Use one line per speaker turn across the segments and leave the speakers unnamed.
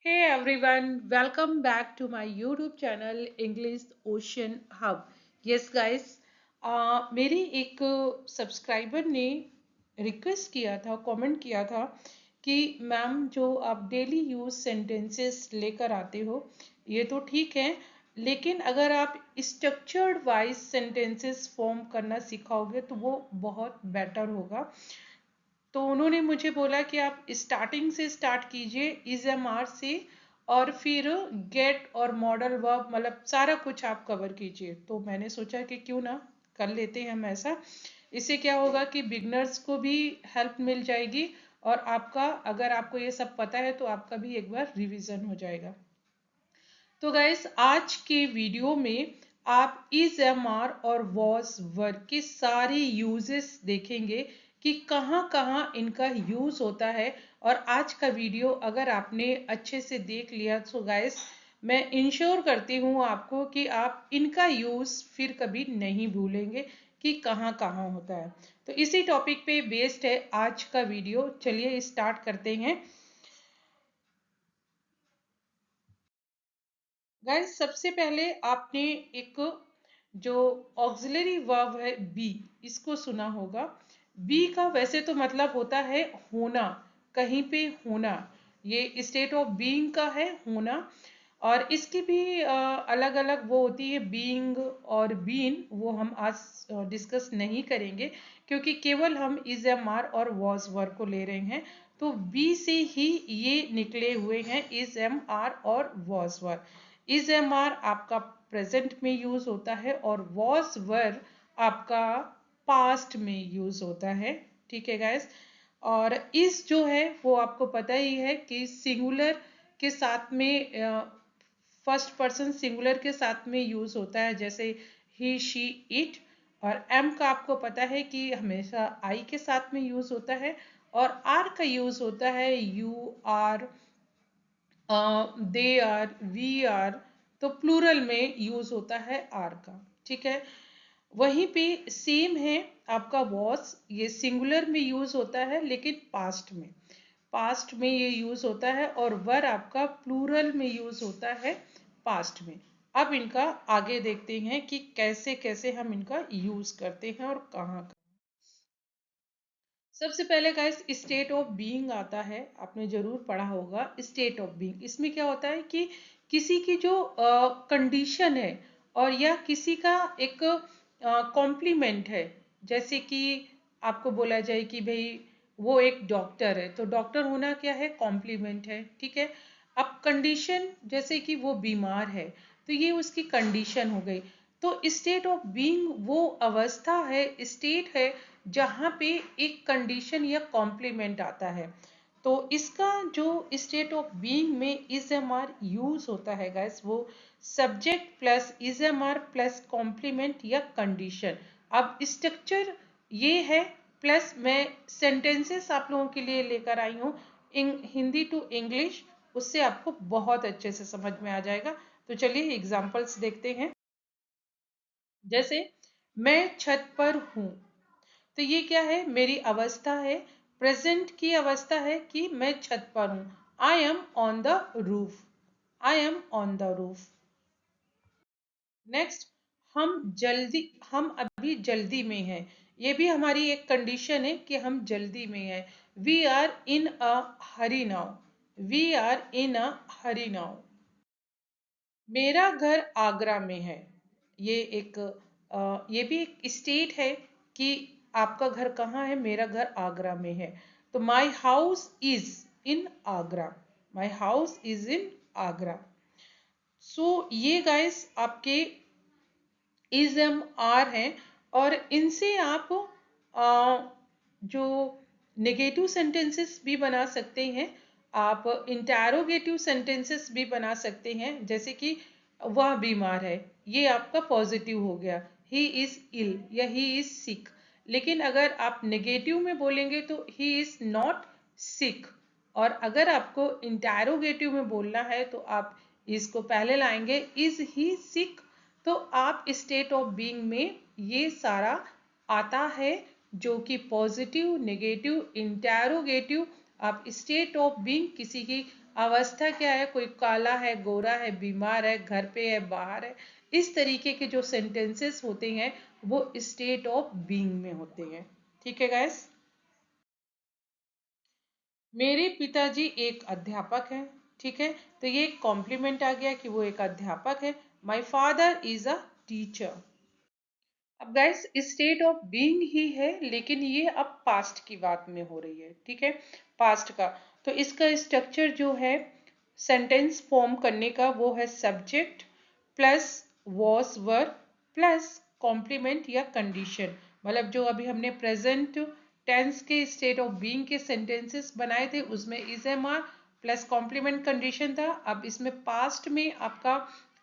Hey everyone, welcome back to my YouTube channel English Ocean Hub. Yes guys, मेरी एक subscriber ने request किया था, कमेंट किया था कि मैम जो आप डेली यूज सेंटेंसेस लेकर आते हो ये तो ठीक है, लेकिन अगर आप स्ट्रक्चर्ड वाइज सेंटेंसेस फॉर्म करना सिखाओगे तो वो बहुत बेटर होगा। तो उन्होंने मुझे बोला कि आप स्टार्टिंग से स्टार्ट कीजिए इज एम आर से, और फिर गेट और मॉडल वर्ब मतलब सारा कुछ आप कवर कीजिए। तो मैंने सोचा कि क्यों ना कर लेते हैं हम ऐसा। इससे क्या होगा कि बिगनर्स को भी हेल्प मिल जाएगी, और आपका अगर आपको ये सब पता है तो आपका भी एक बार रिवीजन हो जाएगा। तो गाइस आज के वीडियो में आप इज एम आर और वॉज वर्ब के सारे यूजेस देखेंगे कि कहाँ कहाँ इनका यूज होता है। और आज का वीडियो अगर आपने अच्छे से देख लिया तो गाइस मैं इंश्योर करती हूँ आपको कि आप इनका यूज फिर कभी नहीं भूलेंगे कि कहाँ कहाँ होता है। तो इसी टॉपिक पे बेस्ड है आज का वीडियो। चलिए स्टार्ट करते हैं। गाइस सबसे पहले आपने एक जो ऑक्सिलरी वर्ब है बी, इसको सुना होगा। बी का वैसे तो मतलब होता है होना, कहीं पे होना। ये स्टेट ऑफ बीइंग का है, होना। और इसकी भी अलग अलग वो होती है, बीइंग और बीन, वो हम आज डिस्कस नहीं करेंगे क्योंकि केवल हम इज एम आर और वॉज वर्ब को ले रहे हैं। तो बी से ही ये निकले हुए हैं इज एम आर और was verb. Is am are आपका प्रेजेंट में यूज होता है और वॉज वर आपका पास्ट में यूज होता है। ठीक है गाइस। और इस जो है वो आपको पता ही है कि सिंगुलर के साथ में फर्स्ट पर्सन सिंगुलर के साथ में यूज होता है, जैसे ही शी इट। और एम का आपको पता है कि हमेशा आई के साथ में यूज होता है। और आर का यूज होता है you are, they are, we are. तो प्लूरल में यूज होता है आर का। ठीक है। वहीं पे सेम है आपका वॉस, ये सिंगुलर में यूज होता है लेकिन पास्ट में ये यूज होता है। और वर आपका प्लूरल में यूज होता है पास्ट में। अब इनका आगे देखते हैं कि कैसे कैसे हम इनका यूज करते हैं और कहाँ। सबसे पहले गाइस स्टेट ऑफ बीइंग आता है, आपने जरूर पढ़ा होगा स्टेट ऑफ बीइंग। इसमें क्या होता है कि किसी की जो कंडीशन है और या किसी का एक कॉम्प्लीमेंट है। जैसे कि आपको बोला जाए कि भाई वो एक डॉक्टर है, तो डॉक्टर होना क्या है, कॉम्प्लीमेंट है। ठीक है। अब कंडीशन जैसे कि वो बीमार है, तो ये उसकी कंडीशन हो गई। तो स्टेट ऑफ बीइंग वो अवस्था है, स्टेट है जहाँ पे एक कंडीशन या कॉम्प्लीमेंट आता है। तो इसका जो स्टेट ऑफ बीइंग में इज एम आर यूज होता है गाइस, वो subject plus is am are plus complement या कंडीशन। अब स्ट्रक्चर ये है, प्लस मैं सेंटेंसेस आप लोगों के लिए लेकर आई हूँ हिंदी टू इंग्लिश, उससे आपको बहुत अच्छे से समझ में आ जाएगा। तो चलिए एग्जांपल्स देखते हैं। जैसे मैं छत पर हूँ, तो ये क्या है, मेरी अवस्था है, प्रेजेंट की अवस्था है कि मैं छत पर हूं। I am on the roof, I am on the roof. Next, हम अभी जल्दी में हैं। ये भी हमारी एक कंडीशन है कि हम जल्दी में हैं। We are in a hurry now, we are in a hurry now. मेरा घर आगरा में है, ये एक ये भी एक स्टेट है कि आपका घर कहाँ है, मेरा घर आगरा में है। तो my house is in Agra, my house is in Agra. So ये गाइस आपके इज एम आर हैं। और इनसे आप जो नेगेटिव सेंटेंसेस भी बना सकते हैं, आप इंटैरोगेटिव सेंटेंसेस भी बना सकते हैं। जैसे कि वह बीमार है, ये आपका पॉजिटिव हो गया, ही इज इल या ही इज सिक। लेकिन अगर आप नेगेटिव में बोलेंगे तो ही इज नॉट सिक। और अगर आपको इंटैरोगेटिव में बोलना है तो आप इसको पहले लाएंगे, इज ही सिक। तो आप स्टेट ऑफ बीइंग में ये सारा आता है, जो कि पॉजिटिव, नेगेटिव, इंटैरोगेटिव। आप स्टेट ऑफ बीइंग किसी की अवस्था क्या है, कोई काला है, गोरा है, बीमार है, घर पे है, बाहर है, इस तरीके के जो सेंटेंसेस होते हैं वो स्टेट ऑफ बीइंग में होते हैं। ठीक है गाइस। मेरे पिताजी एक अध्यापक हैं। ठीक है, तो ये कॉम्प्लीमेंट आ गया कि वो एक अध्यापक है। My father is a teacher. अब गाइस स्टेट ऑफ बीइंग ही है, लेकिन ये अब पास्ट की बात में हो रही है। ठीक है, पास्ट का। तो इसका स्ट्रक्चर जो है सेंटेंस फॉर्म करने का, वो है subject plus was were plus complement या कंडीशन। मतलब जो अभी हमने प्रेजेंट टेंस के स्टेट ऑफ बीइंग के सेंटेंसेस बनाए थे उसमें is am are plus complement condition था। अब इसमें पास्ट में आपका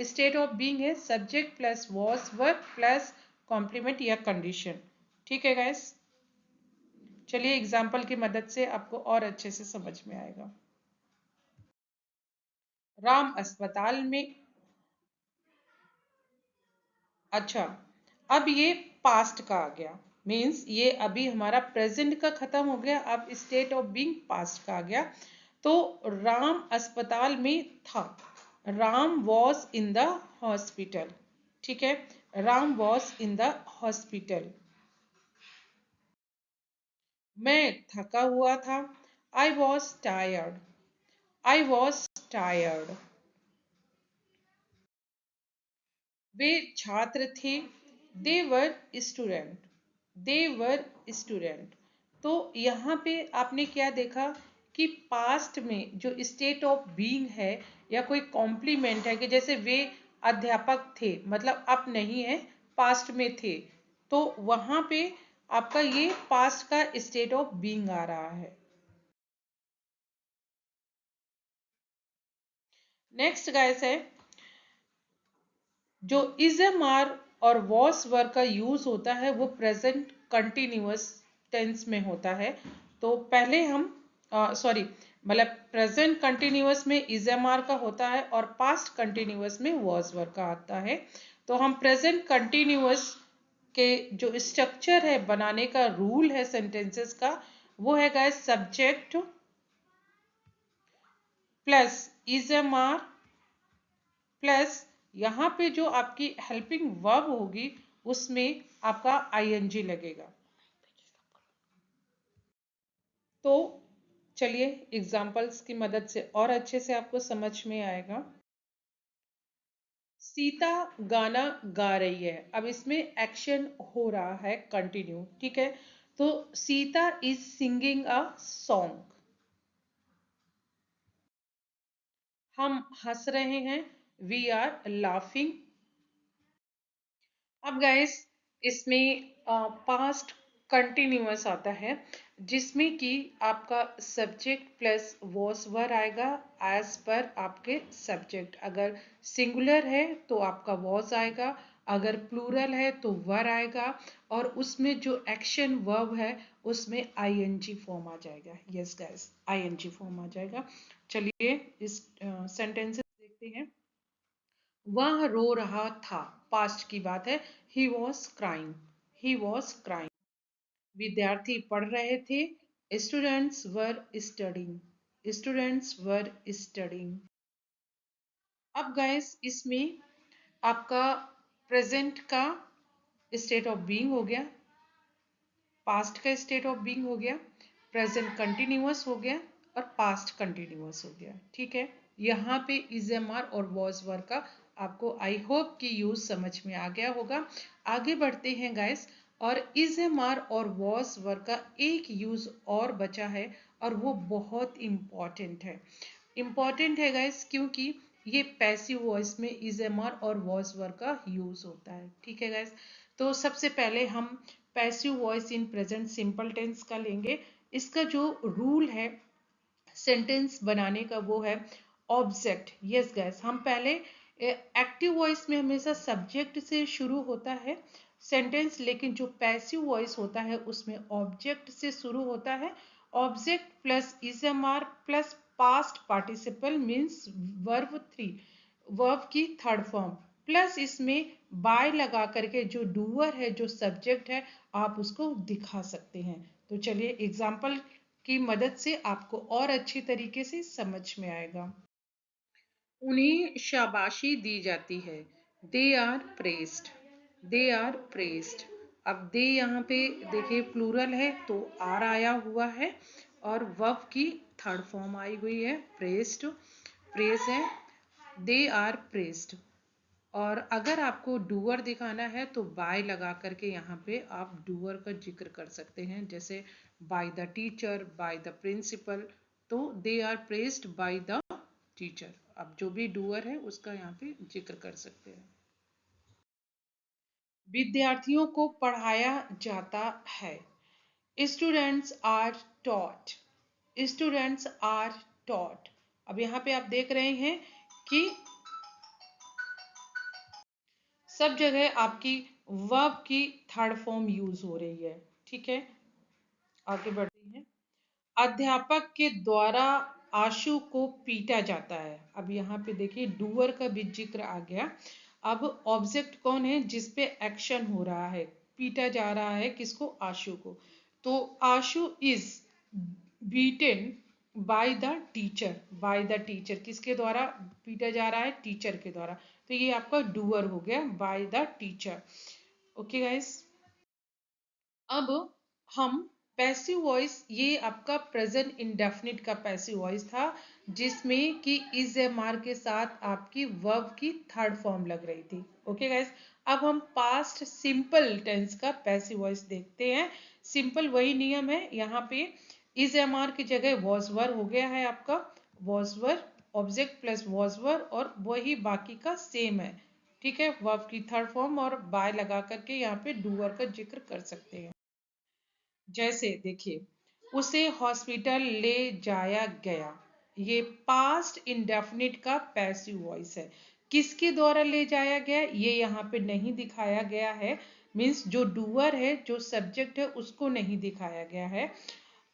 स्टेट ऑफ बीइंग है subject plus was verb plus complement या कंडीशन। ठीक है गाइस, चलिए एग्जाम्पल की मदद से आपको और अच्छे से समझ में आएगा। राम अस्पताल में। अच्छा, अब ये पास्ट का आ गया, मीन्स ये अभी हमारा प्रेजेंट का खत्म हो गया, अब स्टेट ऑफ बीइंग पास्ट का आ गया। तो राम अस्पताल में था, Ram was in the hospital. ठीक है, Ram was in the hospital. मैं थका हुआ था, I was tired, I was tired. वे छात्र थे, दे वर स्टूडेंट, दे वर स्टूडेंट। तो यहाँ पे आपने क्या देखा कि पास्ट में जो स्टेट ऑफ बीइंग है या कोई कॉम्प्लीमेंट है, कि जैसे वे अध्यापक थे, मतलब अब नहीं है, पास्ट में थे, तो वहां पे आपका ये पास्ट का स्टेट ऑफ बीइंग आ रहा है। नेक्स्ट गाइस है जो इज एम आर और वॉस वर्ब का यूज होता है वो प्रेजेंट कंटिन्यूअस टेंस में होता है। तो पहले हम सॉरी, मतलब प्रेजेंट कंटिन्यूअस में इज एम आर का होता है और पास्ट कंटिन्यूअस में वॉस वर्ब का आता है। तो हम प्रेजेंट कंटिन्यूअस के जो स्ट्रक्चर है बनाने का रूल है सेंटेंसेस का, वो है guys subject plus is am are plus यहाँ पे जो आपकी हेल्पिंग वर्ब होगी उसमें आपका आईएनजी लगेगा। तो चलिए एग्जाम्पल्स की मदद से और अच्छे से आपको समझ में आएगा। सीता गाना गा रही है, अब इसमें एक्शन हो रहा है कंटिन्यू। ठीक है, तो Sita is singing a song. हम हंस रहे हैं, वी आर लाफिंग। अब गाइस इसमें पास्ट कंटिन्यूअस आता है, जिसमें कि आपका सब्जेक्ट प्लस वॉस वर आएगा एज पर आपके सब्जेक्ट। अगर सिंगुलर है तो आपका वॉस आएगा, अगर प्लूरल है तो वर आएगा, और उसमें जो एक्शन वर्ब है उसमें आईएनजी फॉर्म आ जाएगा। यस गाइस, आईएनजी फॉर्म आ जाएगा। चलिए इस सेंटेंसेस देखते हैं। वह रो रहा था, पास्ट की बात है, he was crying, he was crying. विद्यार्थी पढ़ रहे थे, students were studying, students were studying. अब गाइस इसमें आपका प्रेजेंट का स्टेट ऑफ बीइंग हो गया, पास्ट का स्टेट ऑफ बीइंग हो गया, प्रेजेंट कंटिन्यूअस हो गया और पास्ट कंटिन्यूअस हो गया। ठीक है, यहाँ पे इज एम आर और वॉज वर का आपको आई होप कि यूज समझ में आ गया होगा। आगे बढ़ते हैं गाइस, और इज एम आर और वॉज वर का एक यूज और बचा है, और वो बहुत इम्पॉर्टेंट है। इम्पॉर्टेंट है गाइस क्योंकि ये पैसिव वॉइस में इज एम आर और वॉज वर का यूज होता है। ठीक है गाइस, तो सबसे पहले हम passive voice in present simple tense का लेंगे। इसका जो रूल है सेंटेंस बनाने का वो है ऑब्जेक्ट। यस गैस, हम पहले एक्टिव वॉइस में हमेशा सब्जेक्ट से शुरू होता है सेंटेंस, लेकिन जो पैसिव वॉइस होता है उसमें ऑब्जेक्ट से शुरू होता है। Object plus is am are plus past participle means verb three, verb की थर्ड फॉर्म, प्लस इसमें बाय लगा करके जो डूअर है, जो सब्जेक्ट है, आप उसको दिखा सकते हैं। तो चलिए एग्जाम्पल की मदद से आपको और अच्छी तरीके से समझ में आएगा। उन्हें शाबाशी दी जाती है। They are praised, they are praised. अब दे यहाँ पे देखिए प्लूरल है तो आर आया हुआ है और वर्ब की थर्ड फॉर्म आई हुई है प्रेस्ड, प्रेस है, दे आर प्रेस्ड। और अगर आपको डूअर दिखाना है तो बाय लगा करके यहाँ पे आप डूअर का जिक्र कर सकते हैं, जैसे by the teacher, by the principal. तो they are pressed by the teacher. अब जो भी डूअर है उसका यहाँ पे जिक्र कर सकते हैं। विद्यार्थियों को पढ़ाया जाता है। Students are taught, students are taught. अब यहाँ पे आप देख रहे हैं कि सब जगह आपकी वर्ब की थर्ड फॉर्म यूज हो रही है। ठीक है, आगे बढ़ते हैं। अध्यापक के द्वारा आशु को पीटा जाता है। अब यहाँ पे देखिए डूअर का भी जिक्र आ गया। अब ऑब्जेक्ट कौन है जिस पे एक्शन हो रहा है, पीटा जा रहा है किसको, आशु को। तो Ashu is beaten by the teacher, by the teacher किसके द्वारा पीटा जा रहा है, टीचर के द्वारा। तो ये आपका डूअर हो गया, bye the teacher. Okay guys, अब हम पैसिव वॉइस, ये आपका प्रेजेंट इंडेफिनिट का पैसिव वॉइस था जिसमें कि इज एम आर के साथ आपकी वर्ब की थर्ड फॉर्म लग रही थी। ओके गाइस, अब हम पास्ट सिंपल टेंस का पैसिव वॉइस देखते हैं। सिंपल वही नियम है, यहाँ पे इज एम आर की जगह वॉज वर हो गया है आपका, was were object plus was वर, और वही बाकी का सेम है। ठीक है, वर्ब की थर्ड फॉर्म और बाय लगा करके यहाँ पे डूअर का जिक्र कर सकते हैं। जैसे देखिए, उसे हॉस्पिटल ले जाया गया, ये पास्ट इंडेफिनिट का पैसिव वॉइस है। किसके द्वारा ले जाया गया ये यहाँ पे नहीं दिखाया गया है, मीन्स जो डूअर है, जो सब्जेक्ट है, उसको नहीं दिखाया गया है।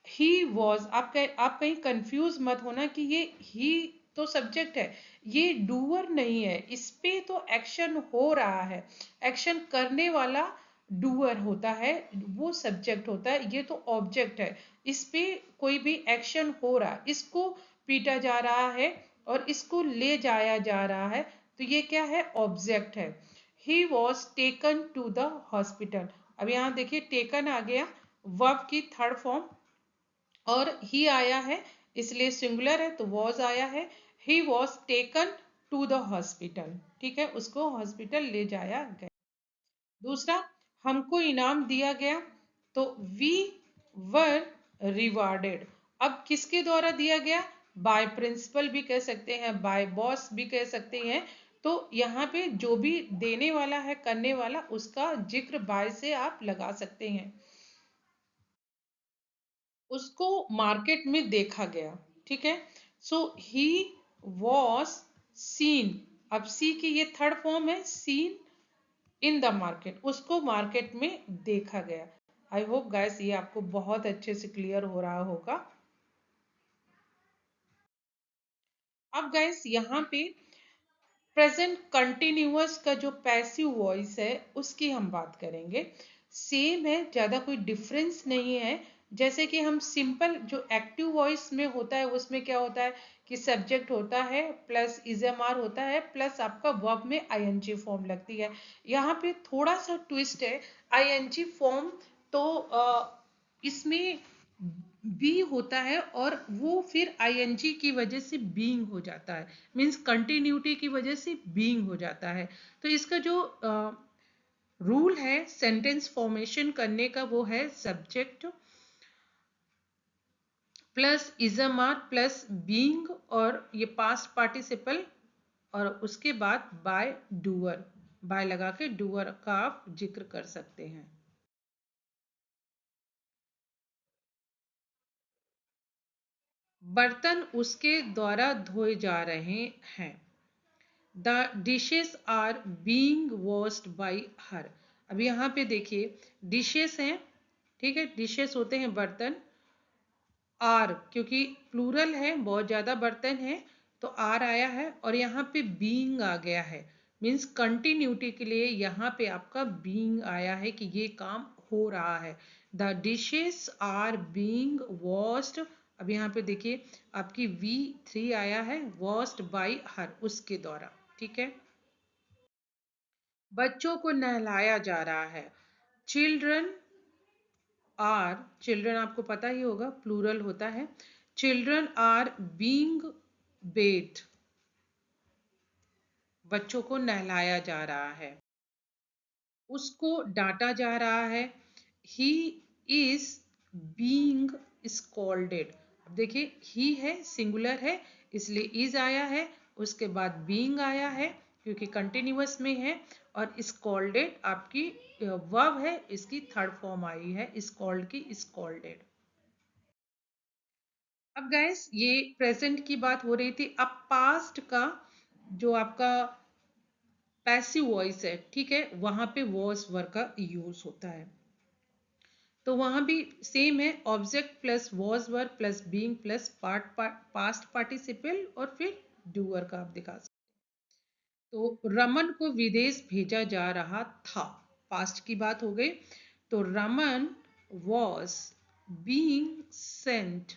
ही वॉज, आप कहीं कंफ्यूज मत होना कि ये ही तो सब्जेक्ट है, ये डूअर नहीं है, इस पे तो एक्शन हो रहा है, एक्शन करने वाला डूअर होता है, वो सब्जेक्ट होता है, ये तो ऑब्जेक्ट है, इस पे कोई भी एक्शन हो रहा है, इसको पीटा जा रहा है और इसको ले जाया जा रहा है, तो ये क्या है, ऑब्जेक्ट है। He was taken to the hospital. अब यहाँ देखिए टेकन आ गया, वर्ब की थर्ड फॉर्म, और ही आया है इसलिए सिंगुलर है तो वॉज आया है। He was taken to the hospital, ठीक है, उसको हॉस्पिटल ले जाया गया। दूसरा, हमको इनाम दिया गया, तो वी वर रिवार्डेड। अब किसके द्वारा दिया गया, बाय प्रिंसिपल भी कह सकते हैं, बाय बॉस भी कह सकते हैं। तो यहाँ पे जो भी देने वाला है, करने वाला, उसका जिक्र बाय से आप लगा सकते हैं। उसको मार्केट में देखा गया, ठीक है, सो ही वॉज सीन। अब सी की ये थर्ड फॉर्म है, सीन इन द मार्केट, उसको मार्केट में देखा गया। आई होप गाइस ये आपको बहुत अच्छे से क्लियर हो रहा होगा। अब गाइस यहाँ पे प्रेजेंट कंटिन्यूअस का जो पैसिव वॉइस है उसकी हम बात करेंगे। सेम है, ज्यादा कोई डिफरेंस नहीं है। जैसे कि हम सिंपल जो एक्टिव वॉइस में होता है उसमें क्या होता है कि सब्जेक्ट होता है प्लस इजएमआर होता है प्लस आपका वर्ब में आईएनजी फॉर्म लगती है। यहाँ पे थोड़ा सा ट्विस्ट है, आईएनजी फॉर्म तो इसमें बी होता है और वो फिर आईएनजी की वजह से बीइंग हो जाता है, मीन्स कंटिन्यूटी की वजह से बीइंग हो जाता है। तो इसका जो रूल है सेंटेंस फॉर्मेशन करने का वो है सब्जेक्ट प्लस इजमार प्लस बीइंग और ये पास्ट पार्टिसिपल, और उसके बाद बाय डूअर, बाय लगा के डूअर का आप जिक्र कर सकते हैं। बर्तन उसके द्वारा धोए जा रहे हैं। The dishes are being washed by her. अब यहाँ पे देखिए डिशेस हैं, ठीक है, डिशेस होते हैं बर्तन, आर क्योंकि प्लूरल है, बहुत ज्यादा बर्तन है तो आर आया है, और यहाँ पे बीइंग आ गया है, मीन्स कंटिन्यूटी के लिए यहाँ पे आपका बीइंग आया है कि ये काम हो रहा है। The dishes are being washed, अब यहाँ पे देखिए आपकी V3 आया है, वॉश्ड बाय हर, उसके द्वारा, ठीक है। बच्चों को नहलाया जा रहा है। चिल्ड्रन आर, चिल्ड्रन आपको पता ही होगा प्लूरल होता है। चिल्ड्रन आर बीइंग बेड, बच्चों को नहलाया जा रहा है। उसको डांटा जा रहा है। ही इज बीइंग स्कॉल्डेड, देखिए ही है, सिंगुलर है, इसलिए इज आया है, उसके बाद बीइंग आया है क्योंकि कंटिन्यूअस में है, और स्कॉल्डेड आपकी वर्ब है, इसकी थर्ड फॉर्म आई है स्कॉल्ड की, स्कॉल्डेड। अब गैस ये प्रेजेंट की बात हो रही थी, अब पास्ट का जो आपका पैसिव वॉइस है, ठीक है, वहां पे वॉज वर्ब का यूज होता है। तो वहां भी सेम है, object plus was verb plus being plus past participle और फिर डूअर का आप दिखा सकते। तो रमन को विदेश भेजा जा रहा था, पास्ट की बात हो गई। तो Raman was being Saint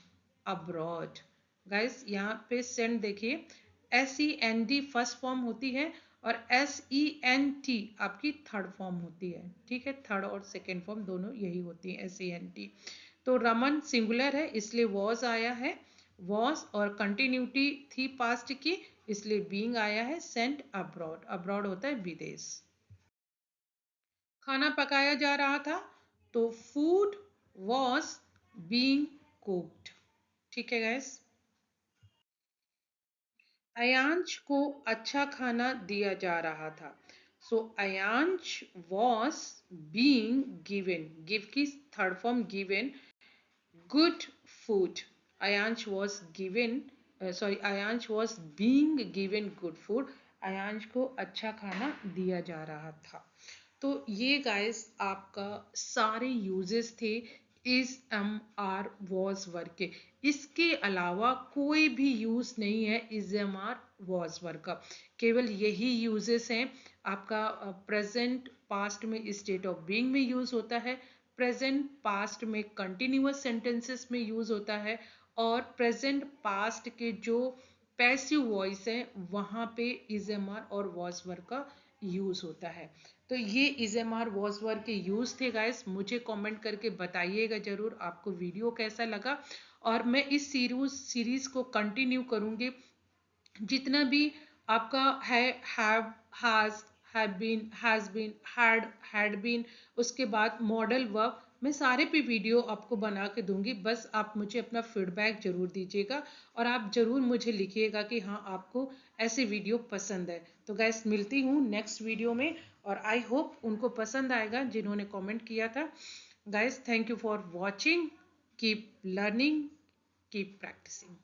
abroad. Guys यहाँ पे सेंट देखिए, SEND फर्स्ट फॉर्म होती है और SENT आपकी थर्ड फॉर्म होती है, ठीक है, थर्ड और सेकेंड फॉर्म दोनों यही होती है, SENT। तो रमन सिंगुलर है इसलिए वॉज आया है, वॉज और कंटिन्यूटी थी पास्ट की, इसलिए बीइंग आया है, सेंट अब्रॉड, अब्रॉड होता है विदेश। खाना पकाया जा रहा था, तो फूड वॉज बीइंग कुक्ड, ठीक है गैस। अयांश को अच्छा खाना दिया जा रहा था, so Ayansh was being given, give की third form given, good food. Ayansh was given, Ayansh was being given good food. Ayansh को अच्छा खाना दिया जा रहा था। तो ये गाइस आपका सारे यूजेस थे इज, एम, आर, वॉज वर्ग के। इसके अलावा कोई भी यूज नहीं है इज, एम, आर, वॉज वर्ग का, केवल यही यूजेस हैं। आपका प्रेजेंट पास्ट में स्टेट ऑफ बीइंग में यूज होता है, प्रेजेंट पास्ट में कंटिन्यूअस सेंटेंसेस में यूज होता है, और प्रेजेंट पास्ट के जो पैसिव वॉइस है वहां पे इज, एम, आर और वॉज वर्ग का यूज होता है। तो ये इज, एम, आर, वॉज वर्ग के यूज थे गाइस। मुझे कमेंट करके बताइएगा जरूर आपको वीडियो कैसा लगा, और मैं इस सीरीज को कंटिन्यू करूंगी। जितना भी आपका है, have, has, have been, has been, had been, उसके बाद मॉडल वर्ब, मैं सारे पे वीडियो आपको बना के दूंगी। बस आप मुझे अपना फीडबैक जरूर दीजिएगा और आप जरूर मुझे लिखिएगा कि हाँ आपको ऐसे वीडियो पसंद है। तो गैस मिलती हूँ नेक्स्ट वीडियो में, और आई होप उनको पसंद आएगा जिन्होंने कमेंट किया था। Guys thank you for watching, keep learning, keep practising.